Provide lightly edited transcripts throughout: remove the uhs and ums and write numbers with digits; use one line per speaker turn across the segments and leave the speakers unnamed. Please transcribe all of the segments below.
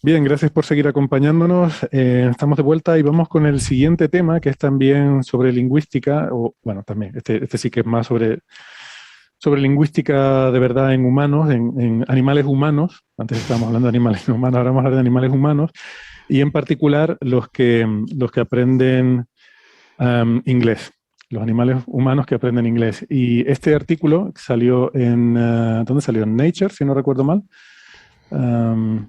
Bien, gracias por seguir acompañándonos. Estamos de vuelta y vamos con el siguiente tema, que es también sobre lingüística, o bueno, también, este sí que es más sobre lingüística de verdad en humanos, en animales humanos. Antes estábamos hablando de animales no humanos, ahora vamos a hablar de animales humanos, y en particular los que aprenden inglés, los animales humanos que aprenden inglés. Y este artículo salió en, ¿dónde salió? En Nature, si no recuerdo mal. Um,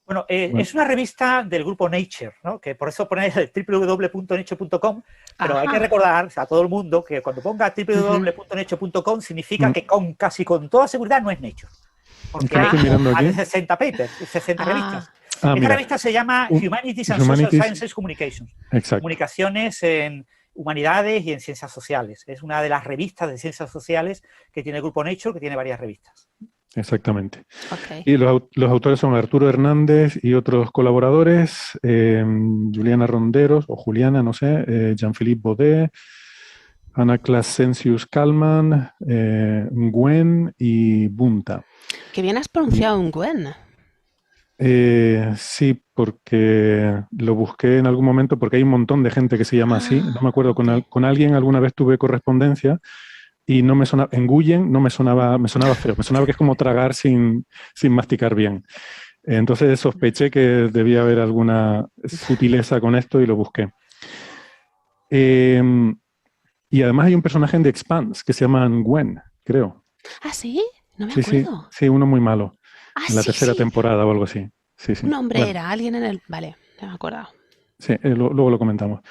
Bueno,
bueno,
es una revista del grupo Nature, ¿no? Que por eso pone www.nature.com, pero hay que
Ajá.
recordar a todo el mundo que cuando ponga
Ujú.
www.nature.com significa
mm,
que casi con toda seguridad no es Nature,
es
porque
que lo
hay
estoy
Ah,
como
mirando
más de
aquí.
60 papers, 60 revistas.
ah,
Esta
Mira,
revista se llama
un-
Humanities and Social
Humanities,
Sciences Communications,
exacto,
comunicaciones en humanidades y en ciencias sociales. Es una de las revistas de ciencias sociales que tiene el grupo Nature, que tiene varias revistas.
exactamente.
ok.
Y los autores son Arturo Hernández y otros colaboradores, Juliana Ronderos, o Juliana, no sé, Jean-Philippe Baudet, Ana Clascencius Kalman, Nguen y Bunta.
Qué bien has
Y,
pronunciado un Gwen.
sí, porque lo busqué en algún momento, porque hay un montón de gente que se llama así. No me
Ah,
acuerdo,
ok.
con alguien alguna vez tuve correspondencia y no me sonaba, en Guyen no me sonaba feo, me sonaba que es como tragar sin masticar bien. Entonces sospeché que debía haber alguna sutileza con esto y lo busqué. Eh, y además hay un personaje en The Expanse que se llama Gwen, creo.
¿Ah, sí? No me
Sí, sí,
acuerdo.
sí, uno muy malo,
Ah,
en la
sí,
tercera
sí.
temporada o algo así. Sí, sí.
Un hombre
Bueno,
era, alguien en el... Vale, ya me he acordado.
sí, luego lo comentamos.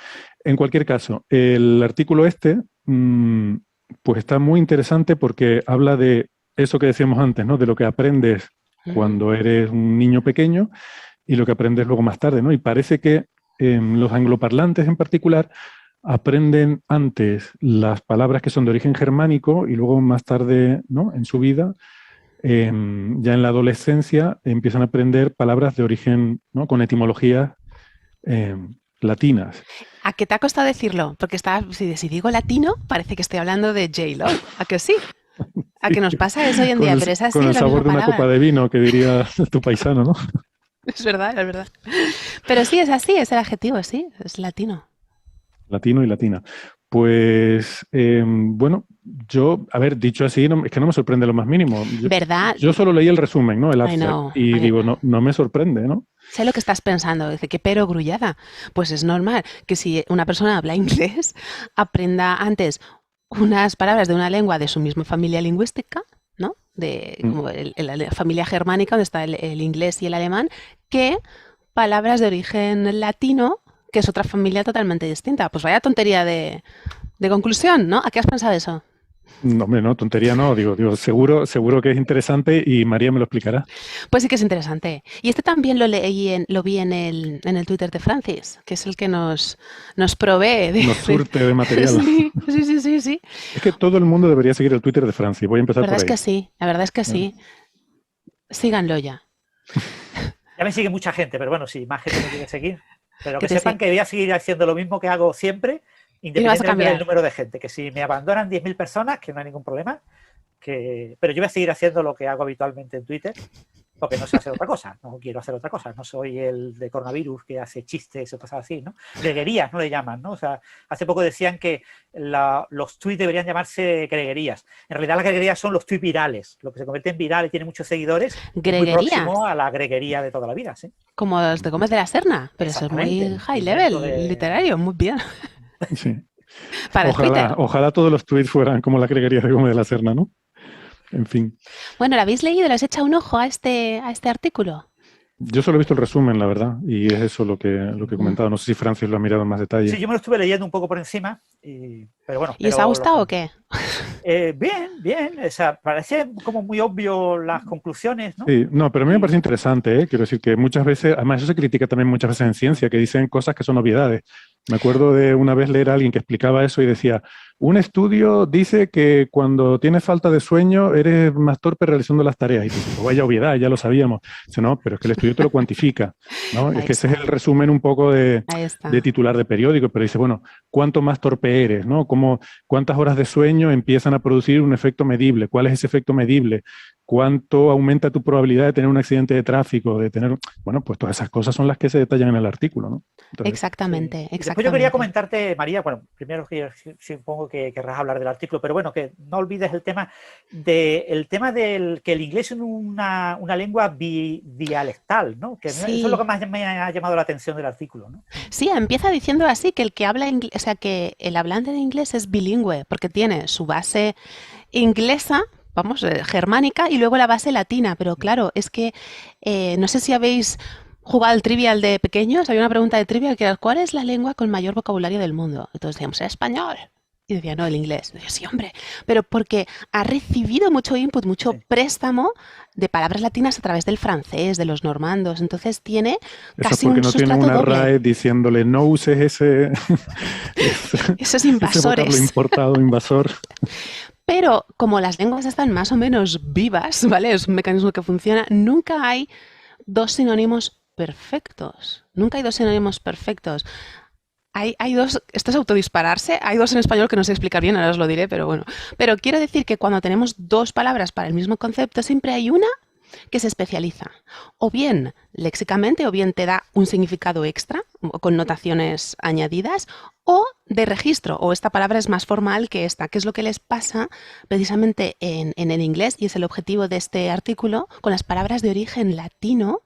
En cualquier caso, el artículo este, pues está muy interesante porque habla de eso que decíamos antes, ¿no? De lo que aprendes
Mm,
cuando eres un niño pequeño y lo que aprendes luego más tarde, ¿no? Y parece que los angloparlantes en particular aprenden antes las palabras que son de origen germánico y luego más tarde, ¿no? En su vida, ya en la adolescencia, empiezan a aprender palabras de origen, ¿no? Con etimologías latinas.
¿A qué te ha costado decirlo? Porque está, si digo latino, parece que estoy hablando de J-Lo. ¿A que sí? ¿A
Sí,
que nos pasa eso hoy en día? Pero es
con
así,
el
es la
sabor
misma
de una copa
palabra.
de vino, que diría tu paisano, ¿no?
Es verdad, es verdad. Pero sí, es así, es el adjetivo, sí, es latino.
Latino y latina. Pues bueno, yo, a ver, dicho así, es que no me sorprende lo más mínimo.
¿Verdad?
Yo solo leí el resumen, ¿no? El
I
abstract,
know.
y digo, no, no me sorprende, ¿no?
Sé lo que estás pensando. Dice, ¿qué pero grullada? Pues es normal que si una persona habla inglés, aprenda antes unas palabras de una lengua de su misma familia lingüística, ¿no? De
Mm.
como la familia germánica, donde está el inglés y el alemán, que palabras de origen latino, que es otra familia totalmente distinta. Pues vaya tontería de conclusión, ¿no? ¿A qué has pensado eso?
No, hombre, no, tontería no, digo, seguro que es interesante y María me lo explicará.
Pues sí que es interesante. Y este también lo vi en el Twitter de Francis, que es el que nos provee
Nos surte de material.
Sí, sí, sí, sí, sí.
Es que todo el mundo debería seguir el Twitter de Francis. Voy a empezar
La verdad
por
es
ahí.
que sí, la verdad es que
Claro.
sí. Síganlo ya.
Ya me sigue mucha gente, pero bueno, si más gente me quiere seguir, pero
Que
que
te
sepan
sé.
que voy a seguir haciendo lo mismo que hago siempre,
Y no vas a
independientemente del
cambiar.
número de gente, que si me abandonan 10.000 personas, que no hay ningún problema, pero yo voy a seguir haciendo lo que hago habitualmente en Twitter, porque no sé hacer otra cosa, no quiero hacer otra cosa, no soy el de coronavirus que hace chistes o cosas así, ¿no? Greguerías, no le llaman, ¿no? O sea, hace poco decían que los tweets deberían llamarse greguerías. En realidad las greguerías son los tweets virales, lo que se convierte en viral y tiene muchos seguidores, es muy próximo
Greguerías,
a la greguería de toda la vida, ¿sí?
como los de Gómez de la Serna, pero eso es
Exactamente,
muy
el
high
invento
level,
de...
literario, muy bien.
Sí.
Para
Ojalá,
Twitter.
ojalá todos los tweets fueran como la creería de Gómez de la Serna, ¿no? En fin.
Bueno, ¿lo habéis leído? ¿Le has echado un ojo a este artículo?
Yo solo he visto el resumen, la verdad, y es eso lo que he
Mm.
comentado. No sé si Francis lo ha mirado en más
Sí,
detalle.
yo me lo estuve leyendo un poco por encima, pero bueno,
¿Y os ha gustado o qué?
bien, bien, o sea, parece como muy obvio las conclusiones, ¿no?
Sí, no, pero a mí me
Y
parece interesante, ¿eh? Quiero decir que muchas veces, además eso se critica también muchas veces en ciencia, que dicen cosas que son obviedades. Me acuerdo de una vez leer a alguien que explicaba eso y decía, un estudio dice que cuando tienes falta de sueño eres más torpe realizando las tareas. Y tú dices, pues vaya obviedad, ya lo sabíamos. Dice, no, pero es que el estudio te lo cuantifica, ¿no? Es
Ahí
que ese es el
está,
resumen un poco
ahí
de
está.
titular de periódico, pero dice, bueno, ¿cuánto más torpe eres, ¿no? ¿Cuántas horas de sueño empiezan a producir un efecto medible? ¿Cuál es ese efecto medible? cuánto aumenta tu probabilidad de tener un accidente de tráfico, de tener, bueno, pues todas esas cosas son las que se detallan en el artículo, ¿no? Entonces,
Exactamente,
Después yo
exactamente.
quería comentarte, María, bueno, primero que supongo que querrás hablar del artículo, pero bueno, que no olvides el tema del que el inglés es una lengua dialectal, ¿no? Que eso es lo
Sí,
que más me ha llamado la atención del artículo, ¿no?
sí, empieza diciendo así que el que habla inglés, o sea, que el hablante de inglés es bilingüe, porque tiene su base inglesa, vamos, germánica, y luego la base latina. Pero claro, es que no sé si habéis jugado al trivial de pequeños. Había una pregunta de trivial que era: ¿cuál es la lengua con mayor vocabulario del mundo? Entonces decíamos: el español. Y decía: no, el inglés. Y decía: sí, hombre, pero porque ha recibido mucho input, mucho
Sí.
préstamo de palabras latinas a través del francés, de los normandos. Entonces tiene
eso es
casi
porque
un
no tienen
sustrato
una
doble.
RAE diciéndole no uses
Esos
ese vocablo
invasores.
importado invasor.
Pero como las lenguas están más o menos vivas, ¿vale? Es un mecanismo que funciona, nunca hay dos sinónimos perfectos. Nunca hay dos sinónimos perfectos. Hay dos, esto es autodispararse, hay dos en español que no sé explicar bien, ahora os lo diré, pero bueno. Pero quiero decir que cuando tenemos dos palabras para el mismo concepto, siempre hay una que se especializa, o bien léxicamente, o bien te da un significado extra, o connotaciones añadidas, o de registro, o esta palabra es más formal que esta, que es lo que les pasa precisamente en el inglés, y es el objetivo de este artículo, con las palabras de origen latino,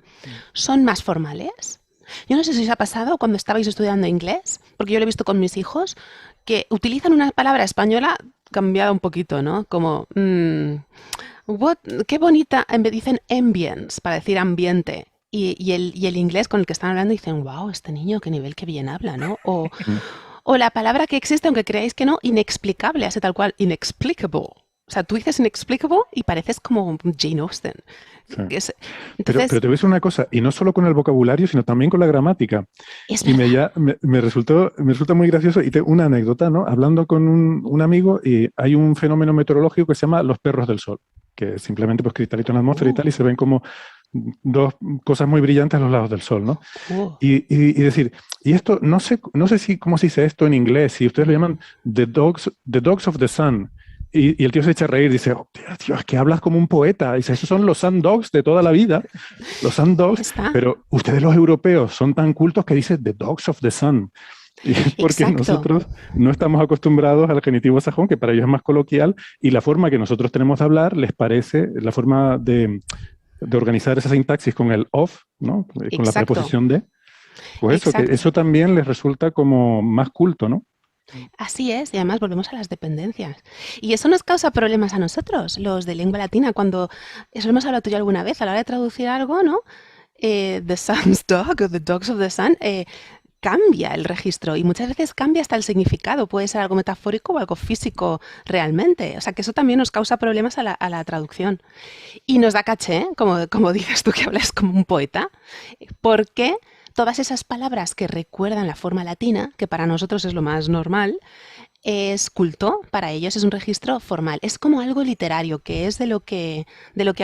son más formales. Yo no sé si os ha pasado cuando estabais estudiando inglés, porque yo lo he visto con mis hijos, que utilizan una palabra española cambiada un poquito, ¿no? Como, qué bonita, en vez dicen ambience para decir ambiente. Y el inglés con el que están hablando dicen: wow, este niño, qué nivel, qué bien habla, ¿no? O la palabra que existe, aunque creáis que no, inexplicable, hace tal cual, inexplicable. O sea, tú dices inexplicable y pareces como Jane Austen.
Sí. Pero
Entonces,
te voy a decir una cosa, y no solo con el vocabulario, sino también con la gramática.
es
Y
verdad.
me resulta muy gracioso, y tengo una anécdota, ¿no? Hablando con un amigo, y hay un fenómeno meteorológico que se llama los perros del sol, que simplemente pues cristalito en la atmósfera y tal, y se ven como dos cosas muy brillantes a los lados del sol, ¿no?
Oh,
Y decir, y esto, no sé si cómo se dice esto en inglés, si ustedes lo llaman the dogs of the sun. Y el tío se echa a reír, dice: oh, tío, es que hablas como un poeta. Dice: esos son los sun dogs de toda la vida, los sun
ahí
dogs,
está.
pero ustedes los europeos son tan cultos que dicen the dogs of the sun. Y es porque
Exacto.
nosotros no estamos acostumbrados al genitivo sajón, que para ellos es más coloquial, y la forma que nosotros tenemos de hablar les parece, la forma de organizar esa sintaxis con el of, ¿no? Con la
Exacto.
preposición de, pues eso, que
Exacto.
eso también les resulta como más culto, ¿no?
Así es, y además volvemos a las dependencias. Y eso nos causa problemas a nosotros, los de lengua latina, cuando, eso lo hemos hablado tú y yo alguna vez, a la hora de traducir algo, ¿no? The Sun's Dog o The Dogs of the Sun, cambia el registro y muchas veces cambia hasta el significado, puede ser algo metafórico o algo físico realmente. O sea que eso también nos causa problemas a la traducción. Y nos da caché, ¿eh? Como dices tú que hablas como un poeta, porque todas esas palabras que recuerdan la forma latina, que para nosotros es lo más normal, es culto, para ellos es un registro formal, es como algo literario, que es de lo que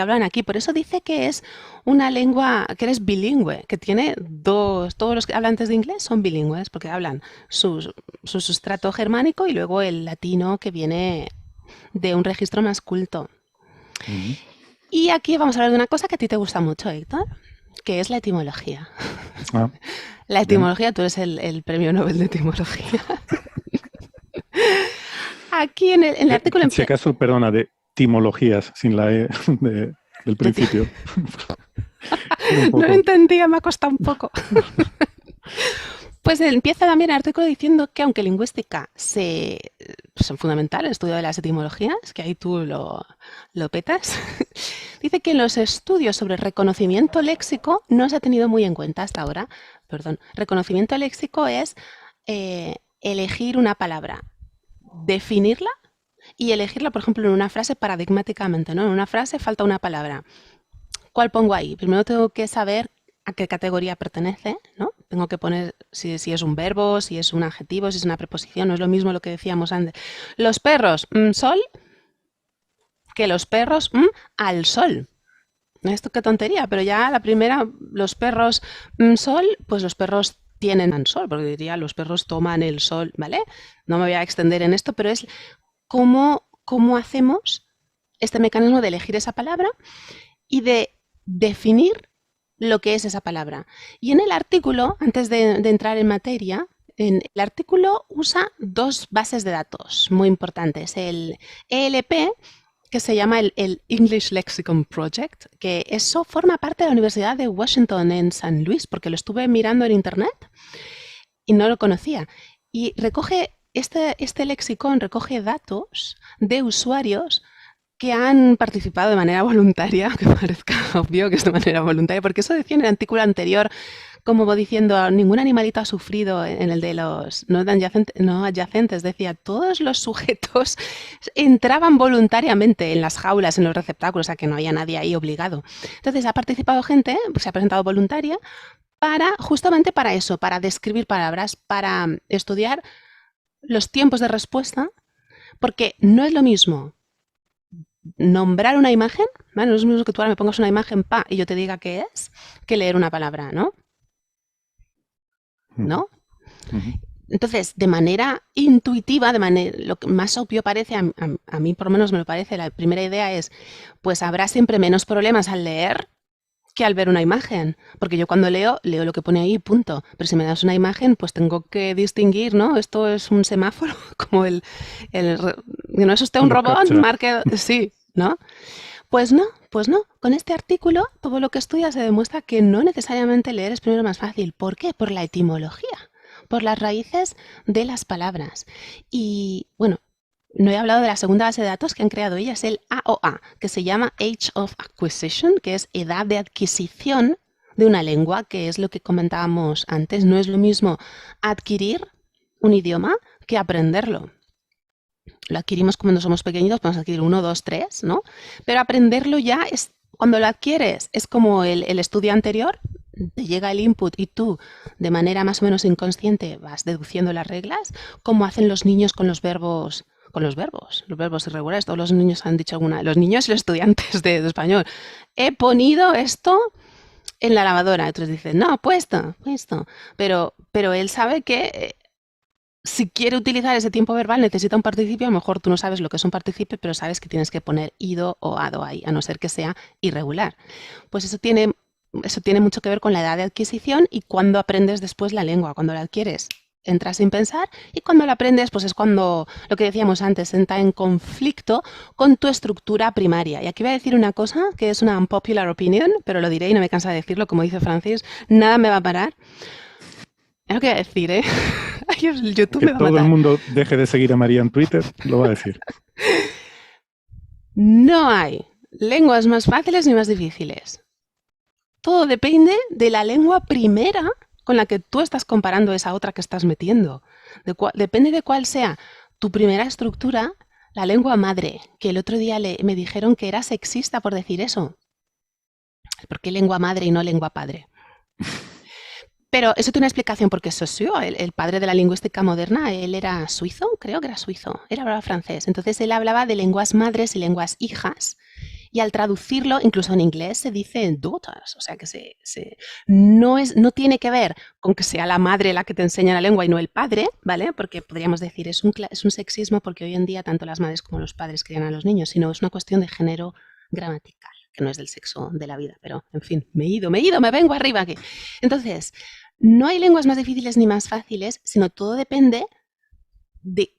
hablan aquí. Por eso dice que es una lengua, que eres bilingüe, que tiene dos, todos los hablantes de inglés son bilingües, porque hablan su sustrato germánico y luego el latino que viene de un registro más culto.
Ujú.
Y aquí vamos a hablar de una cosa que a ti te gusta mucho, Héctor, que es la etimología.
Ah,
La
bien.
etimología, tú eres el premio Nobel de etimología. Aquí en el artículo
Si acaso, perdona, de timologías, sin la E del principio. Era un
no lo
poco.
entendía, me ha costado un poco. Pues empieza también el artículo diciendo que aunque lingüística son fundamental el estudio de las etimologías, que ahí tú lo petas, dice que en los estudios sobre reconocimiento léxico no se ha tenido muy en cuenta hasta ahora. Perdón, reconocimiento léxico es elegir una palabra, definirla y elegirla, por ejemplo, en una frase paradigmáticamente, ¿no? En una frase falta una palabra. ¿Cuál pongo ahí? Primero tengo que saber a qué categoría pertenece, ¿no? Tengo que poner si es un verbo, si es un adjetivo, si es una preposición. No es lo mismo lo que decíamos antes. Los perros, sol, que los perros, al sol. Esto qué tontería, pero ya la primera, los perros, sol, pues los perros tienen sol, porque diría los perros toman el sol, ¿vale? No me voy a extender en esto, pero es cómo hacemos este mecanismo de elegir esa palabra y de definir lo que es esa palabra. Y en el artículo, antes de entrar en materia, en el artículo usa dos bases de datos muy importantes. El ELP, que se llama el English Lexicon Project, que eso forma parte de la Universidad de Washington en San Luis, porque lo estuve mirando en internet y no lo conocía. Y recoge, este lexicón recoge datos de usuarios que han participado de manera voluntaria, que parezca obvio que es de manera voluntaria, porque eso decía en el artículo anterior, como diciendo, ningún animalito ha sufrido en el de los no adyacentes, decía, todos los sujetos entraban voluntariamente en las jaulas, en los receptáculos, o sea que no había nadie ahí obligado. Entonces ha participado gente, pues, se ha presentado voluntaria, justamente para eso, para describir palabras, para estudiar los tiempos de respuesta, porque no es lo mismo nombrar una imagen, ¿vale? No es lo mismo que tú ahora me pongas una imagen y yo te diga qué es, que leer una palabra, ¿no? ¿No? Entonces, de manera intuitiva, lo que más obvio parece, a mí por lo menos me lo parece, la primera idea es, pues habrá siempre menos problemas al leer que al ver una imagen, porque yo cuando leo lo que pone ahí, punto. Pero si me das una imagen, pues tengo que distinguir, ¿no? Esto es un semáforo, como ¿no es usted un robot? Marque, sí, ¿no? Pues no. Con este artículo, todo lo que estudia se demuestra que no necesariamente leer es primero más fácil. ¿Por qué? Por la etimología, por las raíces de las palabras. Y, bueno, no he hablado de la segunda base de datos que han creado ellas, el AOA, que se llama Age of Acquisition, que es edad de adquisición de una lengua, que es lo que comentábamos antes. No es lo mismo adquirir un idioma que aprenderlo. Lo adquirimos cuando somos pequeñitos, podemos adquirir 1, 2, 3, ¿no? Pero aprenderlo ya es, cuando lo adquieres, es como el estudio anterior, te llega el input y tú, de manera más o menos inconsciente, vas deduciendo las reglas, como hacen los niños con los verbos irregulares. Todos los niños han dicho los niños y los estudiantes de español. He ponido esto en la lavadora. Otros dicen, no, puesto. Pero él sabe que si quiere utilizar ese tiempo verbal necesita un participio. A lo mejor tú no sabes lo que es un participio, pero sabes que tienes que poner ido o ado ahí, a no ser que sea irregular. Pues eso tiene mucho que ver con la edad de adquisición y cuando aprendes después la lengua. Cuando la adquieres, entras sin pensar, y cuando la aprendes, pues es cuando, lo que decíamos antes, entra en conflicto con tu estructura primaria. Y aquí voy a decir una cosa que es una unpopular opinion, pero lo diré y no me cansa de decirlo, como dice Francis, nada me va a parar. Es lo que voy a decir, ¿eh? El YouTube me va a matar.
Que todo el mundo deje de seguir a María en Twitter, lo va a decir.
No hay lenguas más fáciles ni más difíciles. Todo depende de la lengua primera con la que tú estás comparando esa otra que estás metiendo. Depende de cuál sea tu primera estructura, la lengua madre, que el otro día me dijeron que era sexista por decir eso. ¿Por qué lengua madre y no lengua padre? Pero eso tiene una explicación porque Saussure, el padre de la lingüística moderna, él era suizo, creo que era suizo, él hablaba francés. Entonces él hablaba de lenguas madres y lenguas hijas. Y al traducirlo, incluso en inglés, se dice daughters. O sea que no tiene que ver con que sea la madre la que te enseña la lengua y no el padre, ¿vale? Porque podríamos decir, es un sexismo porque hoy en día tanto las madres como los padres crían a los niños, sino es una cuestión de género gramatical, que no es del sexo de la vida. Pero, en fin, me vengo arriba aquí. Entonces, no hay lenguas más difíciles ni más fáciles, sino todo depende de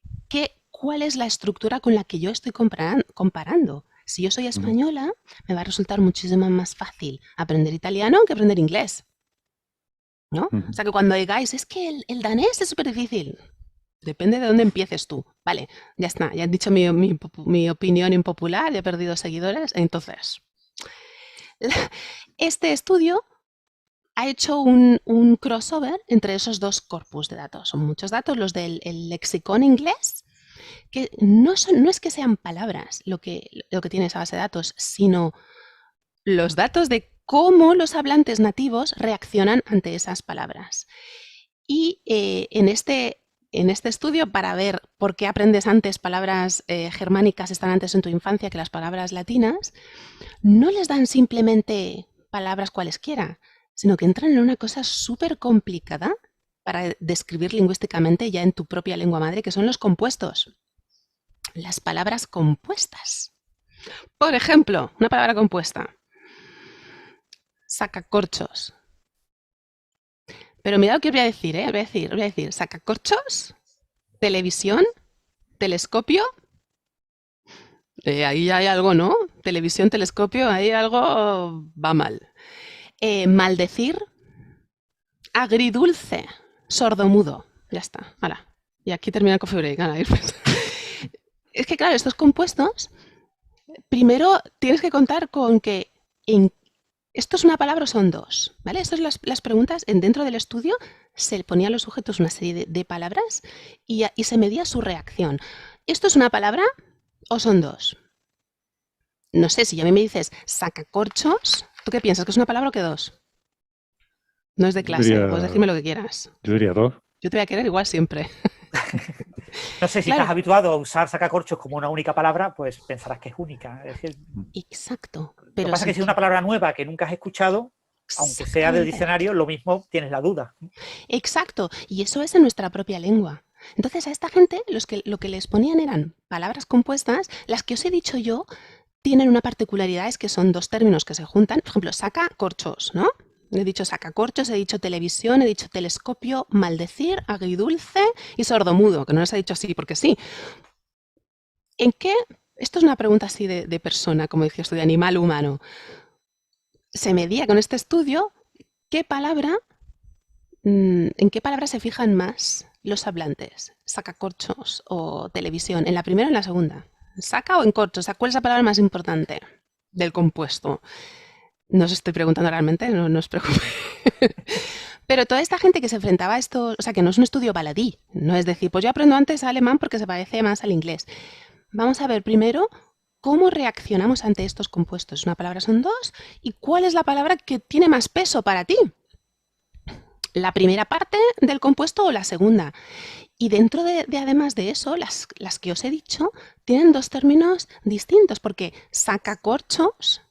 cuál es la estructura con la que yo estoy comparando. Si yo soy española, me va a resultar muchísimo más fácil aprender italiano que aprender inglés, ¿no? O sea que cuando digáis, es que el danés es súper difícil, depende de dónde empieces tú. Vale, ya está, ya he dicho mi opinión impopular, ya he perdido seguidores. Entonces, este estudio ha hecho un crossover entre esos dos corpus de datos. Son muchos datos, los del lexicón inglés, que no es que sean palabras lo que tiene esa base de datos, sino los datos de cómo los hablantes nativos reaccionan ante esas palabras. Y en este estudio, para ver por qué aprendes antes palabras germánicas, están antes en tu infancia que las palabras latinas, no les dan simplemente palabras cualesquiera, sino que entran en una cosa súper complicada para describir lingüísticamente ya en tu propia lengua madre, que son los compuestos. Las palabras compuestas. Por ejemplo, una palabra compuesta. Sacacorchos. Pero mira lo que os voy a decir, ¿eh? Os voy a decir sacacorchos, televisión, telescopio. Ahí hay algo, ¿no? Televisión, telescopio, ahí algo va mal. Maldecir, agridulce, sordomudo. Ya está, hala. Y aquí termina el coffee break. Hala, ir pues. Es que claro, estos compuestos, primero tienes que contar con que esto es una palabra o son dos, ¿vale? Estas son las preguntas. Dentro del estudio se ponían a los sujetos una serie de palabras y se medía su reacción. ¿Esto es una palabra o son dos? No sé, si a mí me dices sacacorchos, ¿tú qué piensas? ¿Que es una palabra o que dos? No es de clase, puedes decirme lo que quieras.
Yo diría dos.
Yo te voy a querer igual siempre.
No sé, si
Claro.
estás habituado a usar sacacorchos como una única palabra, pues pensarás que es única. Es decir,
Exacto.
lo que
Pero
pasa es que si es una palabra nueva que nunca has escuchado, aunque sea del
Exactamente.
diccionario, lo mismo tienes la duda.
Exacto, y eso es en nuestra propia lengua. Entonces a esta gente lo que les ponían eran palabras compuestas, las que os he dicho yo tienen una particularidad, es que son dos términos que se juntan. Por ejemplo, sacacorchos, ¿no? He dicho sacacorchos, he dicho televisión, he dicho telescopio, maldecir, agridulce y sordomudo, que no les he dicho así porque sí. ¿En qué? Esto es una pregunta así de persona, como decías tú, de animal humano. Se medía con este estudio qué palabra, en qué palabra se fijan más los hablantes, sacacorchos o televisión, en la primera o en la segunda. ¿Saca o en corcho? O sea, ¿cuál es la palabra más importante del compuesto? No os estoy preguntando realmente, no os preocupéis. Pero toda esta gente que se enfrentaba a esto, o sea, que no es un estudio baladí, no es decir, pues yo aprendo antes alemán porque se parece más al inglés. Vamos a ver primero cómo reaccionamos ante estos compuestos. Una palabra son dos, y cuál es la palabra que tiene más peso para ti. ¿La primera parte del compuesto o la segunda? Y dentro de además de eso, las que os he dicho, tienen dos términos distintos, porque sacacorchos,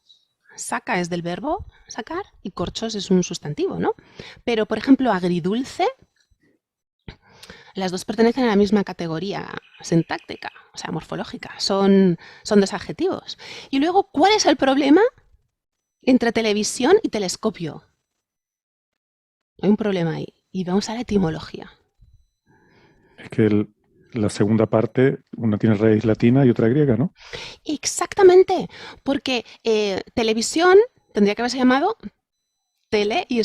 saca es del verbo sacar y corchos es un sustantivo, ¿no? Pero, por ejemplo, agridulce, las dos pertenecen a la misma categoría sintáctica, o sea, morfológica, son dos adjetivos. Y luego, ¿cuál es el problema entre televisión y telescopio? Hay un problema ahí. Y vamos a la etimología.
Es que la segunda parte, una tiene raíz latina y otra griega, ¿no?
Exactamente, porque televisión tendría que haberse llamado tele, y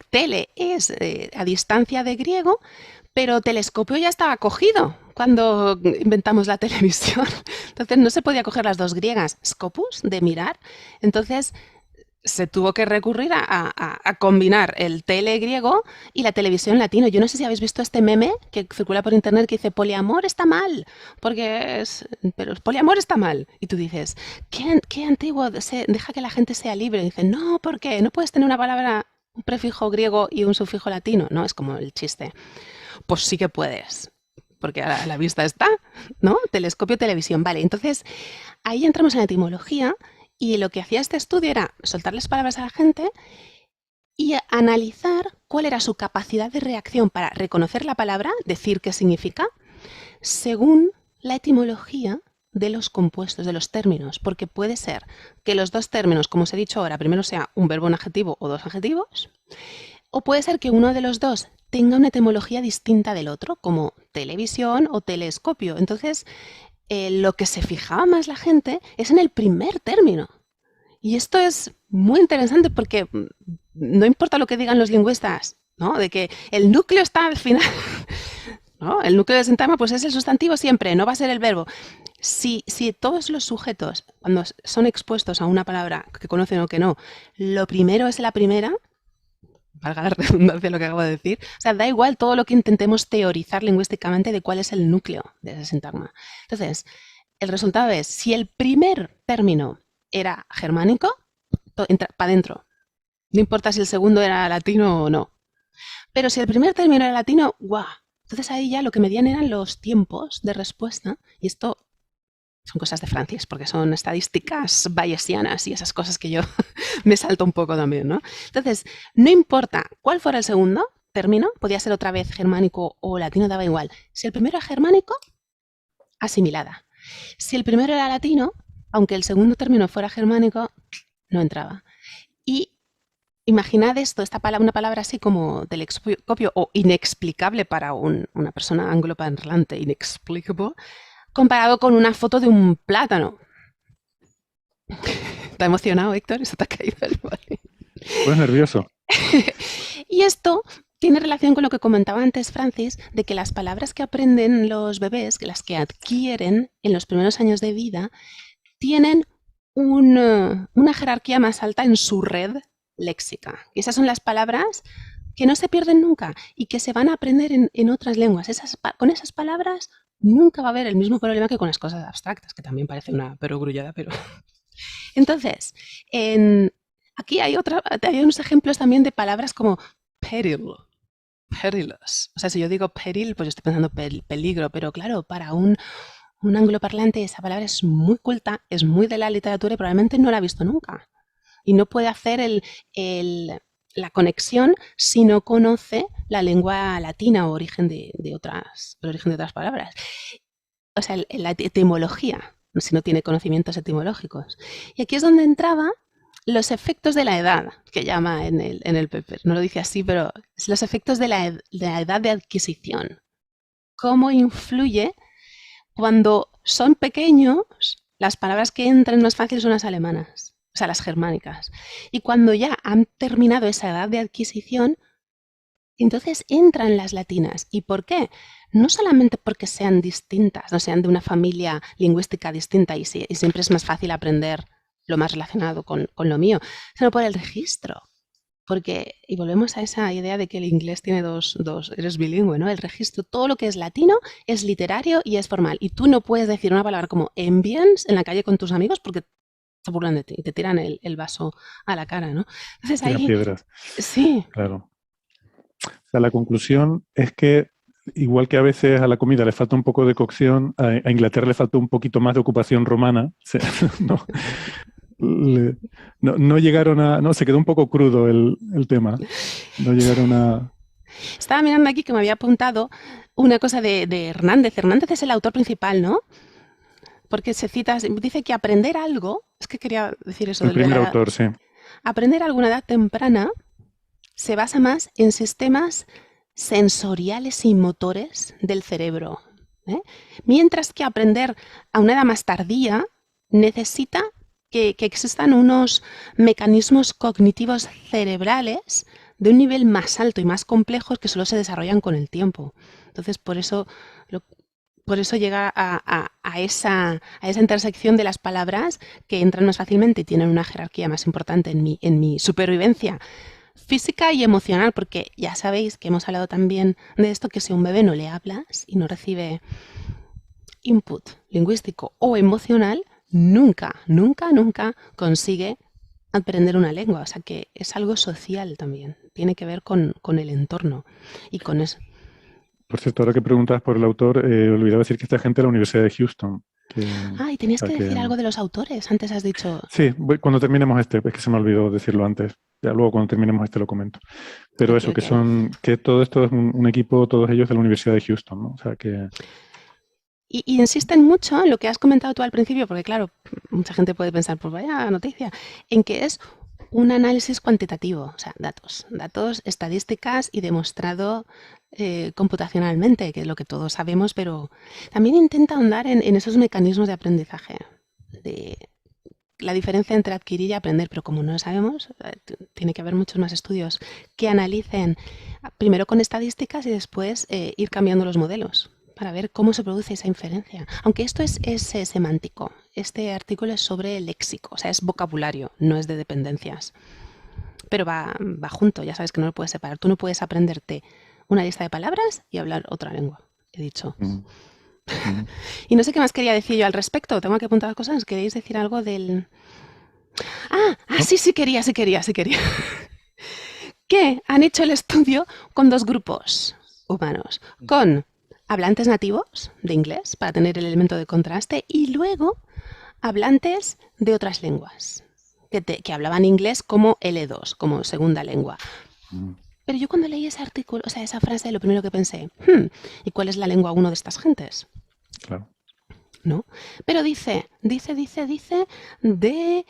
tele es a distancia de griego, pero telescopio ya estaba cogido cuando inventamos la televisión. Entonces no se podía coger las dos griegas, scopus, de mirar. Entonces se tuvo que recurrir a combinar el tele griego y la televisión latino. Yo no sé si habéis visto este meme que circula por internet que dice poliamor está mal, pero el poliamor está mal. Y tú dices, qué antiguo, deja que la gente sea libre. Y dice, no, ¿por qué? No puedes tener una palabra, un prefijo griego y un sufijo latino. No, es como el chiste. Pues sí que puedes, porque a la vista está, ¿no? Telescopio, televisión. Vale, entonces ahí entramos en la etimología. Y lo que hacía este estudio era soltarles palabras a la gente y analizar cuál era su capacidad de reacción para reconocer la palabra, decir qué significa, según la etimología de los compuestos, de los términos. Porque puede ser que los dos términos, como os he dicho ahora, primero sea un verbo, un adjetivo o dos adjetivos, o puede ser que uno de los dos tenga una etimología distinta del otro, como televisión o telescopio. Entonces, lo que se fijaba más la gente es en el primer término. Y esto es muy interesante porque no importa lo que digan los lingüistas, ¿no? De que el núcleo está al final, ¿no? El núcleo del sintagma pues es el sustantivo siempre, no va a ser el verbo. Si todos los sujetos, cuando son expuestos a una palabra que conocen o que no, lo primero es la primera, valga la redundancia lo que acabo de decir, o sea, da igual todo lo que intentemos teorizar lingüísticamente de cuál es el núcleo de ese sintagma. Entonces, el resultado es, si el primer término era germánico, entra para adentro. No importa si el segundo era latino o no. Pero si el primer término era latino, ¡guau! Entonces ahí ya lo que medían eran los tiempos de respuesta, y esto son cosas de Francis, porque son estadísticas bayesianas y esas cosas que yo me salto un poco también, ¿no? Entonces, no importa cuál fuera el segundo término, podía ser otra vez germánico o latino, daba igual. Si el primero era germánico, asimilada. Si el primero era latino, aunque el segundo término fuera germánico, no entraba. Y imaginad esto, una palabra así como telescopio o inexplicable para una persona angloparlante, inexplicable, comparado con una foto de un plátano. ¿Te ha emocionado, Héctor? ¿Eso te ha caído el boli?
Pues nervioso.
Y esto tiene relación con lo que comentaba antes Francis, de que las palabras que aprenden los bebés, que las que adquieren en los primeros años de vida, tienen una jerarquía más alta en su red léxica. Y esas son las palabras que no se pierden nunca y que se van a aprender en otras lenguas. Con esas palabras nunca va a haber el mismo problema que con las cosas abstractas, que también parece una perogrullada, pero... Entonces, aquí hay unos ejemplos también de palabras como peril, perilous. O sea, si yo digo peril, pues estoy pensando peligro, pero claro, para un angloparlante esa palabra es muy culta, es muy de la literatura y probablemente no la ha visto nunca. Y no puede hacer la conexión si no conoce la lengua latina o origen de otras palabras. O sea, la etimología, si no tiene conocimientos etimológicos. Y aquí es donde entraba los efectos de la edad, que llama en el paper. No lo dice así, pero es los efectos de la edad de adquisición. Cómo influye cuando son pequeños, las palabras que entran más fácil son las alemanas, o sea, las germánicas. Y cuando ya han terminado esa edad de adquisición, entonces entran las latinas. ¿Y por qué? No solamente porque sean distintas, no sean de una familia lingüística distinta y siempre es más fácil aprender lo más relacionado con lo mío, sino por el registro. Porque, y volvemos a esa idea de que el inglés tiene eres bilingüe, ¿no? El registro, todo lo que es latino es literario y es formal. Y tú no puedes decir una palabra como ambience en la calle con tus amigos porque se burlan de ti y te tiran el vaso a la cara, ¿no? Entonces ahí...
piedras.
Sí.
Claro. O sea, la conclusión es que, igual que a veces a la comida le falta un poco de cocción, a Inglaterra le falta un poquito más de ocupación romana. O sea, no llegaron a... No, se quedó un poco crudo el tema. No llegaron a...
Estaba mirando aquí que me había apuntado una cosa de Hernández. Hernández es el autor principal, ¿no? Porque dice que aprender algo, es que quería decir eso.
El primer autor, sí.
Aprender a alguna edad temprana se basa más en sistemas sensoriales y motores del cerebro, ¿eh? Mientras que aprender a una edad más tardía necesita que existan unos mecanismos cognitivos cerebrales de un nivel más alto y más complejos que solo se desarrollan con el tiempo. Entonces, por eso llega a esa intersección de las palabras que entran más fácilmente y tienen una jerarquía más importante en mi supervivencia física y emocional, porque ya sabéis que hemos hablado también de esto, que si a un bebé no le hablas y no recibe input lingüístico o emocional, nunca consigue aprender una lengua. O sea que es algo social también, tiene que ver con el entorno y con eso.
Por cierto, ahora que preguntas por el autor, olvidaba decir que esta gente de la Universidad de Houston.
Y tenías que decir algo de los autores, antes has dicho...
Sí, cuando terminemos es que se me olvidó decirlo antes. Ya luego cuando terminemos lo comento. Pero eso, que todo esto es un equipo, todos ellos de la Universidad de Houston, ¿no? O sea que...
Y insisten mucho en lo que has comentado tú al principio, porque claro, mucha gente puede pensar, pues vaya noticia, en que es un análisis cuantitativo, o sea, datos, estadísticas y demostrado computacionalmente, que es lo que todos sabemos, pero también intenta ahondar en esos mecanismos de aprendizaje, de la diferencia entre adquirir y aprender, pero como no lo sabemos, tiene que haber muchos más estudios que analicen primero con estadísticas y después ir cambiando los modelos para ver cómo se produce esa inferencia. Aunque esto es semántico. Este artículo es sobre léxico, o sea, es vocabulario, no es de dependencias. Pero va junto, ya sabes que no lo puedes separar. Tú no puedes aprenderte una lista de palabras y hablar otra lengua, he dicho. Y no sé qué más quería decir yo al respecto. Tengo que apuntar cosas. ¿Queréis decir algo del...? Sí quería. Que han hecho el estudio con 2 grupos humanos. Con hablantes nativos de inglés, para tener el elemento de contraste, y luego hablantes de otras lenguas, que hablaban inglés como L2, como segunda lengua. Pero yo cuando leí ese artículo, o sea, esa frase, lo primero que pensé, ¿y cuál es la lengua 1 de estas gentes?
Claro.
¿no? Pero dice de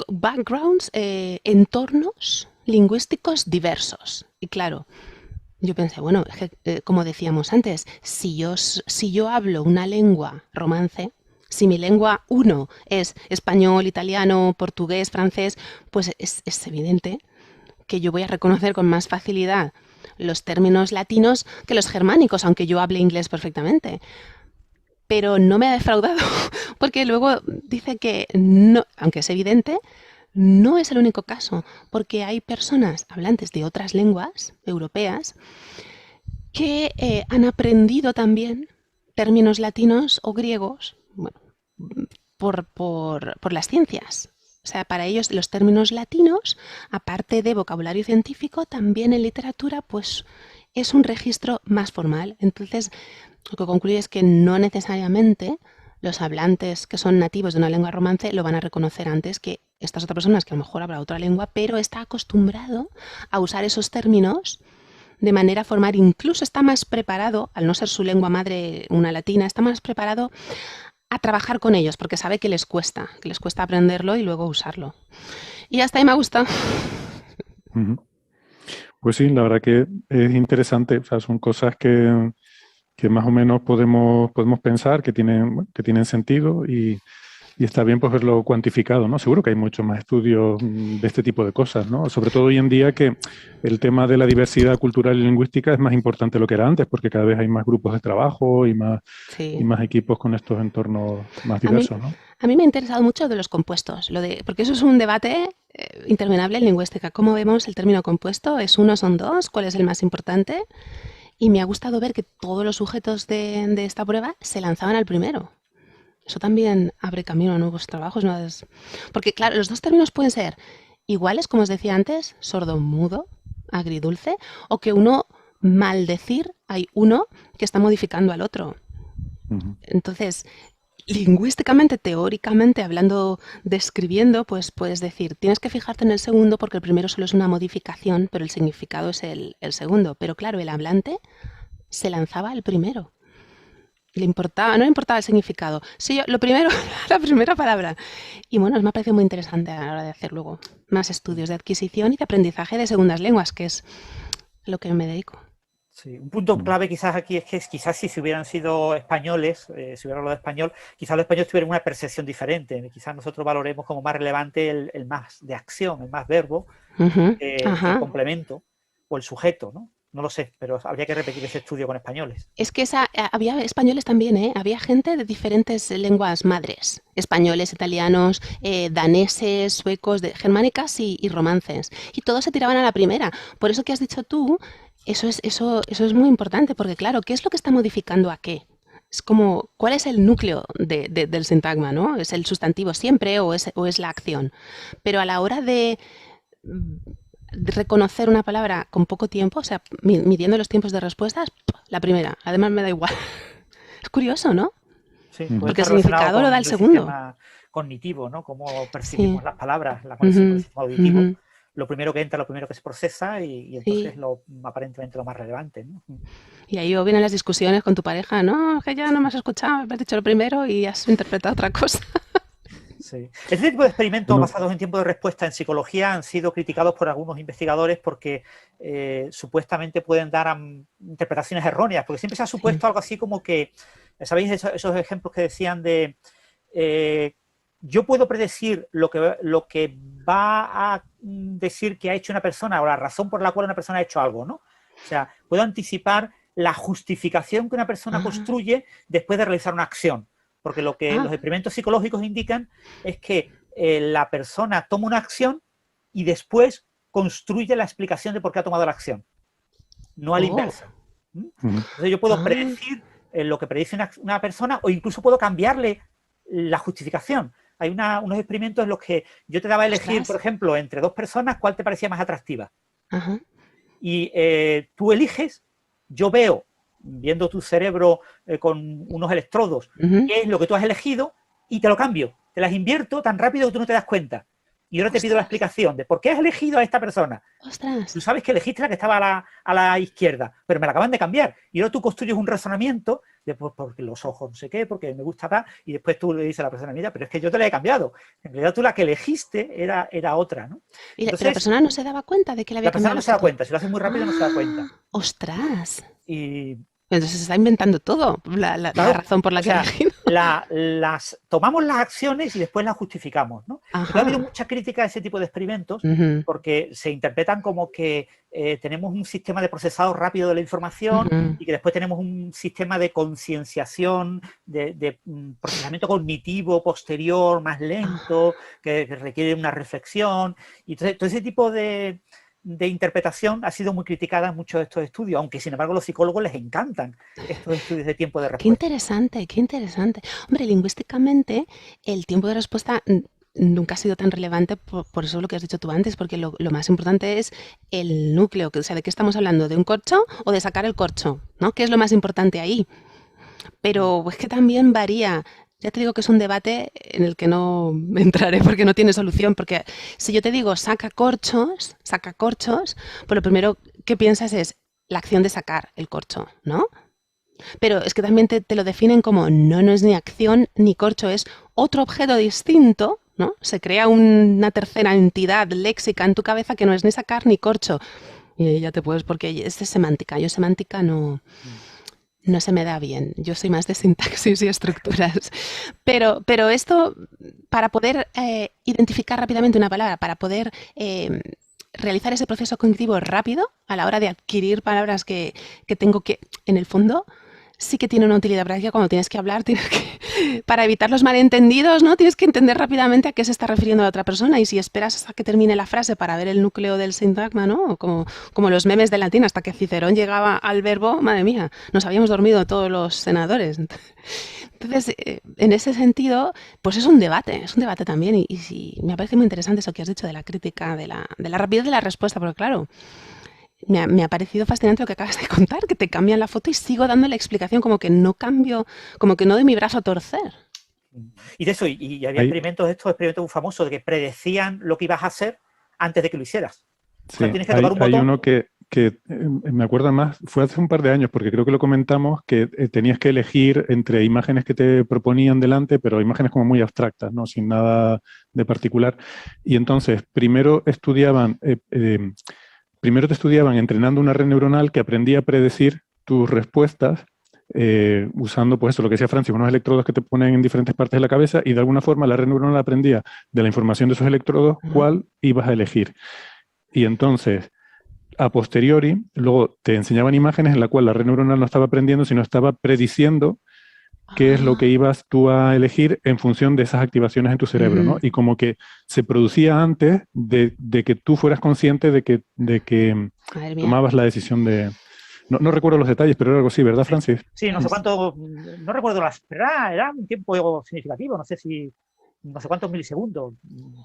backgrounds, entornos lingüísticos diversos. Y claro, yo pensé, bueno, como decíamos antes, si yo hablo una lengua romance, si mi lengua 1 es español, italiano, portugués, francés, pues es evidente que yo voy a reconocer con más facilidad los términos latinos que los germánicos, aunque yo hable inglés perfectamente. Pero no me ha defraudado, porque luego dice que no, aunque es evidente, no es el único caso, porque hay personas hablantes de otras lenguas europeas que han aprendido también términos latinos o griegos, bueno, por las ciencias. O sea, para ellos los términos latinos, aparte de vocabulario científico, también en literatura, pues es un registro más formal. Entonces, lo que concluye es que no necesariamente los hablantes que son nativos de una lengua romance lo van a reconocer antes que estas otras personas que a lo mejor habla otra lengua, pero está acostumbrado a usar esos términos de manera formal. Incluso está más preparado, al no ser su lengua madre una latina, está más preparado a trabajar con ellos porque sabe que les cuesta aprenderlo y luego usarlo. Y hasta ahí me ha gustado.
Pues sí, la verdad que es interesante. O sea, son cosas que más o menos podemos pensar que tienen sentido y está bien pues verlo cuantificado, ¿no? Seguro que hay muchos más estudios de este tipo de cosas, ¿no? Sobre todo hoy en día que el tema de la diversidad cultural y lingüística es más importante de lo que era antes, porque cada vez hay más grupos de trabajo y más equipos con estos entornos más diversos, ¿no?
A mí me ha interesado mucho de los compuestos, porque eso es un debate interminable en lingüística. ¿Cómo vemos el término compuesto? ¿Es uno, son dos? ¿Cuál es el más importante? Y me ha gustado ver que todos los sujetos de esta prueba se lanzaban al primero. Eso también abre camino a nuevos trabajos. ¿No? Porque, claro, los dos términos pueden ser iguales, como os decía antes, sordo-mudo, agridulce, o que uno, maldecir, hay uno que está modificando al otro. Entonces, lingüísticamente, teóricamente, hablando, describiendo, pues puedes decir, tienes que fijarte en el segundo porque el primero solo es una modificación, pero el significado es el segundo. Pero claro, el hablante se lanzaba al primero. No le importaba el significado. Sí, lo primero, la primera palabra. Y bueno, me ha parecido muy interesante a la hora de hacer luego más estudios de adquisición y de aprendizaje de segundas lenguas, que es a lo que me dedico.
Sí, un punto clave quizás aquí es que quizás si hubieran sido españoles, si hubieran hablado español, quizás los españoles tuvieran una percepción diferente. Quizás nosotros valoremos como más relevante el más de acción, el más verbo, el complemento o el sujeto, ¿no? No lo sé, pero habría que repetir ese estudio con españoles.
Es que había españoles también, ¿eh? Había gente de diferentes lenguas madres. Españoles, italianos, daneses, suecos, germánicas y romances. Y todos se tiraban a la primera. Por eso que has dicho tú, eso es muy importante, porque claro, ¿qué es lo que está modificando a qué? Es como, ¿cuál es el núcleo del sintagma, ¿no? ¿Es el sustantivo siempre o es la acción? Pero a la hora de reconocer una palabra con poco tiempo, o sea, midiendo los tiempos de respuestas, la primera. Además me da igual. Es curioso, ¿no?
Sí,
porque el significado lo da el segundo.
Cognitivo, ¿no? Cómo percibimos las palabras, la conexión con el sistema auditivo. Lo primero que entra, lo primero que se procesa y entonces aparentemente lo más relevante, ¿no?
Y ahí vienen las discusiones con tu pareja, no, que ya no me has escuchado, me has dicho lo primero y has interpretado otra cosa.
Sí. Este tipo de experimentos basados en tiempo de respuesta en psicología han sido criticados por algunos investigadores porque supuestamente pueden dar interpretaciones erróneas, porque siempre se ha supuesto algo así como que, ¿sabéis esos ejemplos que decían de yo puedo predecir lo que va a decir que ha hecho una persona o la razón por la cual una persona ha hecho algo, ¿no? O sea, puedo anticipar la justificación que una persona construye después de realizar una acción. Porque lo que los experimentos psicológicos indican es que la persona toma una acción y después construye la explicación de por qué ha tomado la acción. No al inverso. Entonces yo puedo predecir lo que predice una persona o incluso puedo cambiarle la justificación. Hay unos experimentos en los que yo te daba a elegir, por ejemplo, entre dos personas, cuál te parecía más atractiva. Y tú eliges, yo veo, viendo tu cerebro con unos electrodos, qué es lo que tú has elegido y te lo cambio. Te las invierto tan rápido que tú no te das cuenta. Y ahora te pido la explicación de por qué has elegido a esta persona. Tú sabes que elegiste la que estaba a la izquierda, pero me la acaban de cambiar. Y ahora tú construyes un razonamiento después porque los ojos no sé qué, porque me gusta tal, y después tú le dices a la persona, mira, pero es que yo te la he cambiado. En realidad tú la que elegiste era otra, ¿no?
Y
Entonces,
la persona no se daba cuenta de que le había
la persona
cambiado
no
la
se da
foto.
cuenta, si lo hace muy rápido no se da cuenta.
¡Ostras!
Y
Entonces se está inventando todo, la
claro,
razón por la
o
que ha
sea,
elegido.
tomamos las acciones y después las justificamos, ¿no? Entonces, ha habido mucha crítica a ese tipo de experimentos porque se interpretan como que tenemos un sistema de procesado rápido de la información y que después tenemos un sistema de concienciación, de procesamiento cognitivo posterior más lento, que requiere una reflexión. Y entonces, todo ese tipo de interpretación ha sido muy criticada en muchos de estos estudios, aunque sin embargo a los psicólogos les encantan estos estudios de tiempo de respuesta.
Qué interesante, qué interesante. Hombre, lingüísticamente el tiempo de respuesta nunca ha sido tan relevante por eso lo que has dicho tú antes, porque lo más importante es el núcleo, o sea, ¿de qué estamos hablando? ¿De un corcho o de sacar el corcho? ¿No? ¿Qué es lo más importante ahí? Pero es que también varía. Ya te digo que es un debate en el que no entraré porque no tiene solución, porque si yo te digo saca corchos, pues lo primero que piensas es la acción de sacar el corcho, ¿no? Pero es que también te lo definen como no es ni acción ni corcho, es otro objeto distinto, ¿no? Se crea una tercera entidad léxica en tu cabeza que no es ni sacar ni corcho. Y ya te puedes, porque es de semántica. Yo semántica no se me da bien. Yo soy más de sintaxis y estructuras. Pero esto, para poder identificar rápidamente una palabra, para poder realizar ese proceso cognitivo rápido a la hora de adquirir palabras que tengo que, en el fondo, sí que tiene una utilidad práctica cuando tienes que hablar, para evitar los malentendidos, ¿no? Tienes que entender rápidamente a qué se está refiriendo la otra persona y si esperas hasta que termine la frase para ver el núcleo del sintagma, ¿no? Como los memes de latín, hasta que Cicerón llegaba al verbo, madre mía, nos habíamos dormido todos los senadores. Entonces, en ese sentido, pues es un debate también y sí, me parece muy interesante eso que has dicho de la crítica, de la rapidez de la respuesta, porque claro, me ha parecido fascinante lo que acabas de contar, que te cambian la foto y sigo dando la explicación como que no cambio, como que no doy mi brazo a torcer.
Y de eso, y había experimentos muy famosos de que predecían lo que ibas a hacer antes de que lo hicieras.
Sí,
o sea, tienes que tocar un botón.
Hay uno que me acuerdo más, fue hace un par de años, porque creo que lo comentamos, que tenías que elegir entre imágenes que te proponían delante, pero imágenes como muy abstractas, ¿no? Sin nada de particular. Y entonces, primero te estudiaban entrenando una red neuronal que aprendía a predecir tus respuestas usando, pues eso, lo que decía Francis, unos electrodos que te ponen en diferentes partes de la cabeza y de alguna forma la red neuronal aprendía de la información de esos electrodos cuál ibas a elegir. Y entonces, a posteriori, luego te enseñaban imágenes en las cuales la red neuronal no estaba aprendiendo, sino estaba prediciendo qué es lo que ibas tú a elegir en función de esas activaciones en tu cerebro, ¿no? Y como que se producía antes de que tú fueras consciente de que tomabas la decisión de... No recuerdo los detalles, pero era algo así, ¿verdad, Francis?
Sí, no sé cuánto, no recuerdo pero era un tiempo significativo, no sé cuántos milisegundos,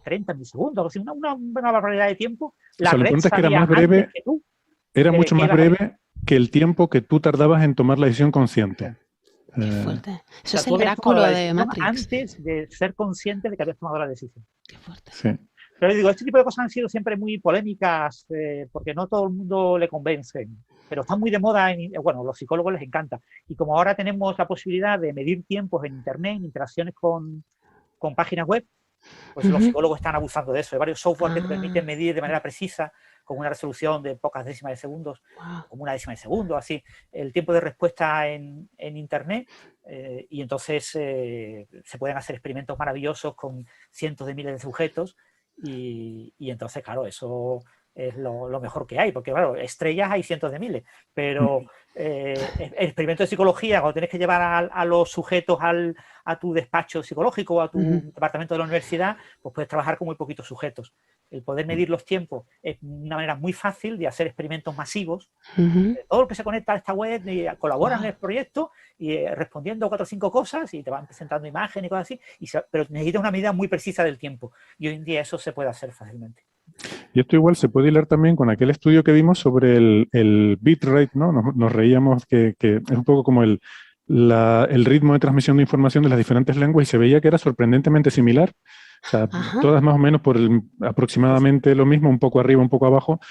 30 milisegundos, una barbaridad de tiempo. La
lo
red
importante es que era
sabía
más breve,
antes que tú,
era mucho más breve que el tiempo que tú tardabas en tomar la decisión consciente.
Qué fuerte. Eso
o sea,
es el oráculo de Matrix.
Antes de ser consciente de que habías tomado la decisión.
Qué fuerte.
Sí.
Pero digo, este tipo de cosas han sido siempre muy polémicas porque no todo el mundo le convencen, pero están muy de moda, bueno, los psicólogos les encanta. Y como ahora tenemos la posibilidad de medir tiempos en Internet, en interacciones con páginas web, pues los psicólogos están abusando de eso. Hay varios software que te permiten medir de manera precisa, con una resolución de pocas décimas de segundos, como una décima de segundo, así, el tiempo de respuesta en Internet. Y entonces se pueden hacer experimentos maravillosos con cientos de miles de sujetos. Y entonces, claro, eso es lo mejor que hay, porque, claro, estrellas hay cientos de miles, pero el experimento de psicología, cuando tienes que llevar a los sujetos a tu despacho psicológico o a tu departamento de la universidad, pues puedes trabajar con muy poquitos sujetos. El poder medir los tiempos es una manera muy fácil de hacer experimentos masivos. Todo el que se conecta a esta web y colaboran en el proyecto y respondiendo 4 o 5 cosas y te van presentando imágenes y cosas así, pero necesitas una medida muy precisa del tiempo. Y hoy en día eso se puede hacer fácilmente.
Y esto igual se puede hilar también con aquel estudio que vimos sobre el bitrate, ¿no? Nos reíamos que es un poco como el ritmo de transmisión de información de las diferentes lenguas y se veía que era sorprendentemente similar. O sea, todas más o menos por aproximadamente lo mismo, un poco arriba, un poco abajo.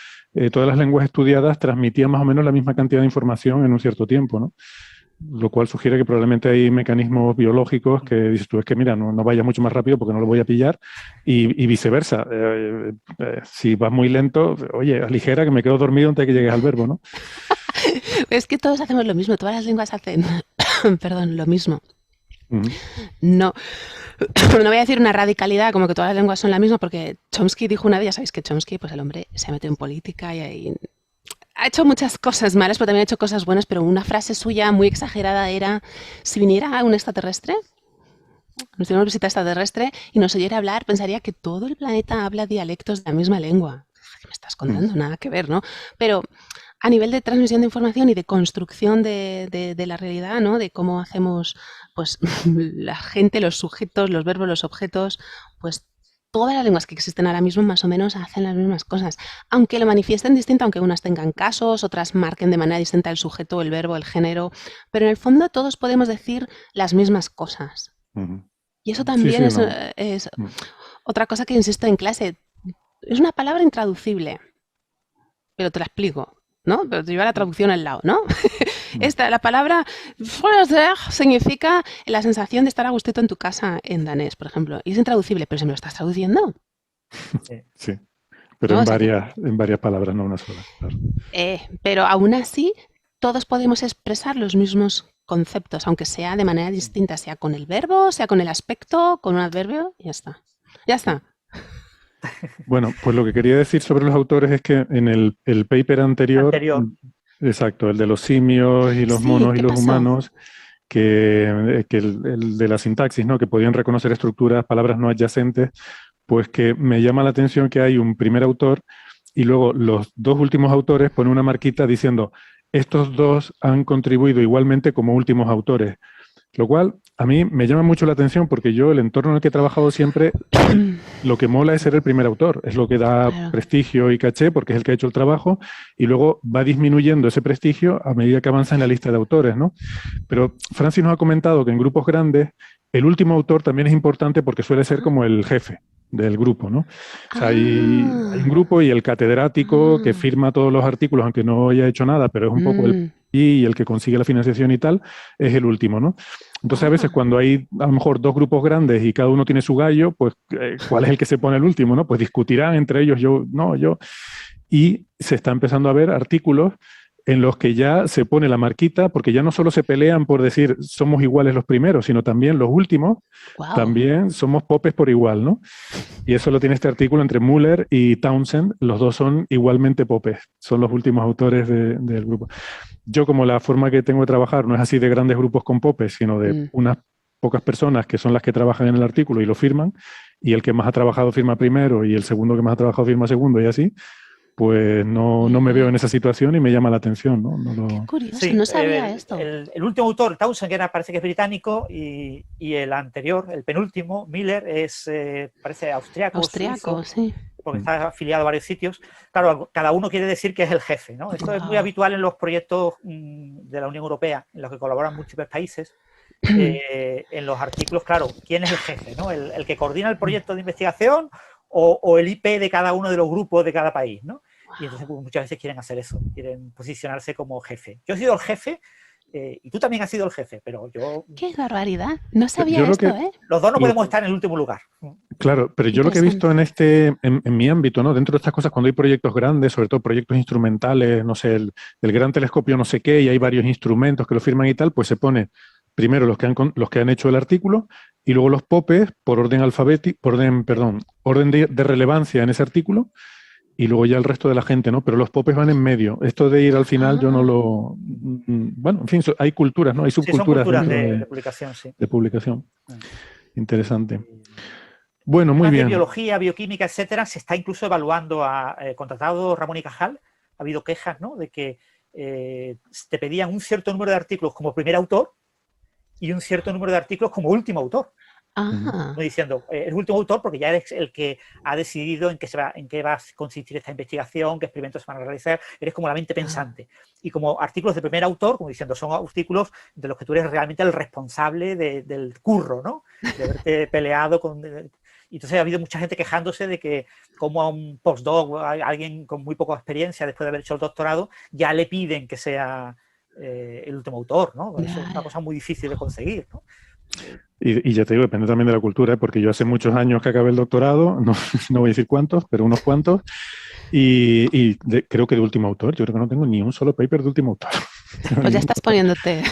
Todas las lenguas estudiadas transmitían más o menos la misma cantidad de información en un cierto tiempo, ¿no? lo cual sugiere que probablemente hay mecanismos biológicos que dices tú, es que mira, no vayas mucho más rápido porque no lo voy a pillar, y viceversa. Si vas muy lento, oye, aligera que me quedo dormido antes de que llegues al verbo, ¿no?
Es que todos hacemos lo mismo, todas las lenguas hacen, perdón, lo mismo.
Ujú.
No, no voy a decir una radicalidad como que todas las lenguas son la misma, porque Chomsky dijo una vez, ya sabéis que Chomsky, pues el hombre se metió en política y ha hecho muchas cosas malas, pero también ha hecho cosas buenas, pero una frase suya muy exagerada era, si viniera un extraterrestre, nos hiciera una visita extraterrestre y nos oyera hablar, pensaría que todo el planeta habla dialectos de la misma lengua. ¿Qué me estás contando? Nada que ver, ¿no? Pero a nivel de transmisión de información y de construcción de la realidad, ¿no? De cómo hacemos, pues, la gente, los sujetos, los verbos, los objetos, pues todas las lenguas que existen ahora mismo más o menos hacen las mismas cosas. Aunque lo manifiesten distinto, aunque unas tengan casos, otras marquen de manera distinta el sujeto, el verbo, el género, pero en el fondo todos podemos decir las mismas cosas.
Ujú.
Y eso
Sí,
también
sí, no.
es
Mm.
otra cosa que insisto en clase. Es una palabra intraducible, pero te la explico, ¿no? Pero te lleva la traducción al lado, ¿no? La palabra significa la sensación de estar a gustito en tu casa en danés, por ejemplo. Y es intraducible, pero si me lo estás traduciendo,
Sí, pero
¿no?
en
O sea que,
varias palabras, no una sola, claro.
pero aún así, todos podemos expresar los mismos conceptos, aunque sea de manera distinta, sea con el verbo, sea con el aspecto, con un adverbio, y ya está. Ya está.
Bueno, pues lo que quería decir sobre los autores es que en el paper anterior, exacto, el de los simios y los
Sí,
monos y
¿qué
los
pasó?
humanos, que el de la sintaxis, ¿no? Que podían reconocer estructuras, palabras no adyacentes, pues que me llama la atención que hay un primer autor y luego los dos últimos autores ponen una marquita diciendo, estos dos han contribuido igualmente como últimos autores. Lo cual a mí me llama mucho la atención porque yo, el entorno en el que he trabajado siempre, lo que mola es ser el primer autor, es lo que da
Claro.
prestigio y caché porque es el que ha hecho el trabajo y luego va disminuyendo ese prestigio a medida que avanza en la lista de autores, ¿no? Pero Francis nos ha comentado que en grupos grandes el último autor también es importante porque suele ser como el jefe del grupo, ¿no? O sea, hay un grupo y el catedrático que firma todos los artículos, aunque no haya hecho nada, pero es un poco el y el que consigue la financiación y tal, es el último, ¿no? Entonces, a veces cuando hay a lo mejor dos grupos grandes y cada uno tiene su gallo, pues ¿cuál es el que se pone el último, no? Pues discutirán entre ellos, yo, no, yo. Y se está empezando a ver artículos en los que ya se pone la marquita, porque ya no solo se pelean por decir somos iguales los primeros, sino también los últimos,
Wow.
también somos popes por igual, ¿no? Y eso lo tiene este artículo entre Muller y Townsend, los dos son igualmente popes, son los últimos autores del grupo. Yo, como la forma que tengo de trabajar no es así de grandes grupos con popes, sino de unas pocas personas que son las que trabajan en el artículo y lo firman, y el que más ha trabajado firma primero y el segundo que más ha trabajado firma segundo y así, pues no me veo en esa situación y me llama la atención, ¿no?
Qué curioso,
Sí,
no sabía esto.
El último autor, Townsend, que parece que es británico, y el anterior, el penúltimo, Miller, es, parece austriaco, suizo,
Sí.
porque está afiliado a varios sitios. Claro, cada uno quiere decir que es el jefe, ¿no? Esto es muy habitual en los proyectos de la Unión Europea, en los que colaboran múltiples países. En los artículos, claro, ¿quién es el jefe, ¿no? El que coordina el proyecto de investigación o el IP de cada uno de los grupos de cada país, ¿no? Y entonces pues, muchas veces quieren hacer eso, quieren posicionarse como jefe. Yo he sido el jefe y tú también has sido el jefe, pero yo...
¡Qué barbaridad! No sabía
Yo lo
esto,
que,
¿eh?
Los dos no podemos estar en el último lugar.
Claro, pero yo lo que he visto en mi ámbito, ¿no? Dentro de estas cosas, cuando hay proyectos grandes, sobre todo proyectos instrumentales, no sé, el gran telescopio no sé qué, y hay varios instrumentos que lo firman y tal, pues se pone primero los que han hecho el artículo y luego los popes por orden alfabético, orden de relevancia en ese artículo y luego ya el resto de la gente, ¿no? Pero los popes van en medio. Esto de ir al final yo no lo... Bueno, en fin, hay culturas, ¿no? Hay subculturas
sí, son culturas
dentro
de publicación, sí.
de publicación. Interesante. Bueno, muy
Además
bien.
de biología, bioquímica, etcétera, se está incluso evaluando a contratado Ramón y Cajal. Ha habido quejas, ¿no? De que te pedían un cierto número de artículos como primer autor y un cierto número de artículos como último autor.
Ah.
No diciendo, eres último autor porque ya eres el que ha decidido en qué va a consistir esta investigación, qué experimentos se van a realizar, eres como la mente pensante. Y como artículos de primer autor, como diciendo, son artículos de los que tú eres realmente el responsable del curro, ¿no? De haberte peleado con... Y entonces ha habido mucha gente quejándose de que como a un postdoc, a alguien con muy poca experiencia después de haber hecho el doctorado, ya le piden que sea el último autor, ¿no? Eso
Ya,
es una
ya.
cosa muy difícil de conseguir, ¿no?
Y ya te digo, depende también de la cultura, ¿eh? Porque yo hace muchos años que acabé el doctorado, no, no voy a decir cuántos, pero unos cuantos, creo que de último autor, yo creo que no tengo ni un solo paper de último autor.
Pues ya estás poniéndote.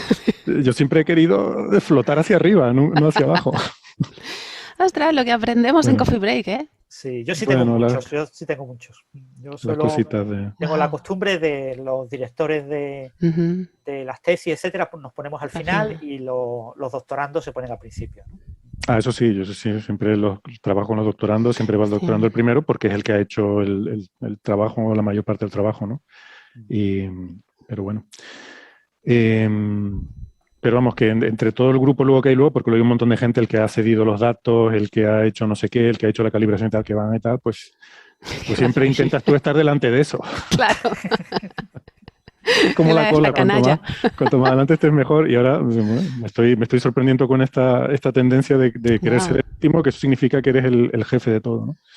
Yo siempre he querido flotar hacia arriba, no hacia abajo.
Ostras, lo que aprendemos en
Bueno,
Coffee Break, ¿eh?
Sí, yo sí
bueno,
tengo muchos, yo sí tengo muchos. Yo
las
suelo,
cositas de...
tengo la
Wow.
costumbre de los directores de
Ujú.
las tesis, etcétera, pues nos ponemos al
Al
final
final.
y los doctorandos se ponen al principio, ¿no?
Ah, eso sí, yo sí, siempre trabajo con los doctorandos, siempre va el doctorando
Sí.
el primero porque es el que ha hecho el trabajo, la mayor parte del trabajo, ¿no? Y, pero bueno. Pero vamos, que entre todo el grupo luego que hay luego, porque luego hay un montón de gente, el que ha cedido los datos, el que ha hecho no sé qué, el que ha hecho la calibración y tal, que van y tal, pues siempre intentas tú estar delante de eso.
Claro,
Es como la
la
cola,
canalla.
cuanto más adelante estés mejor. Y ahora bueno, me estoy sorprendiendo con esta tendencia de querer ser
Wow.
el último, que eso significa que eres el jefe de todo, ¿no?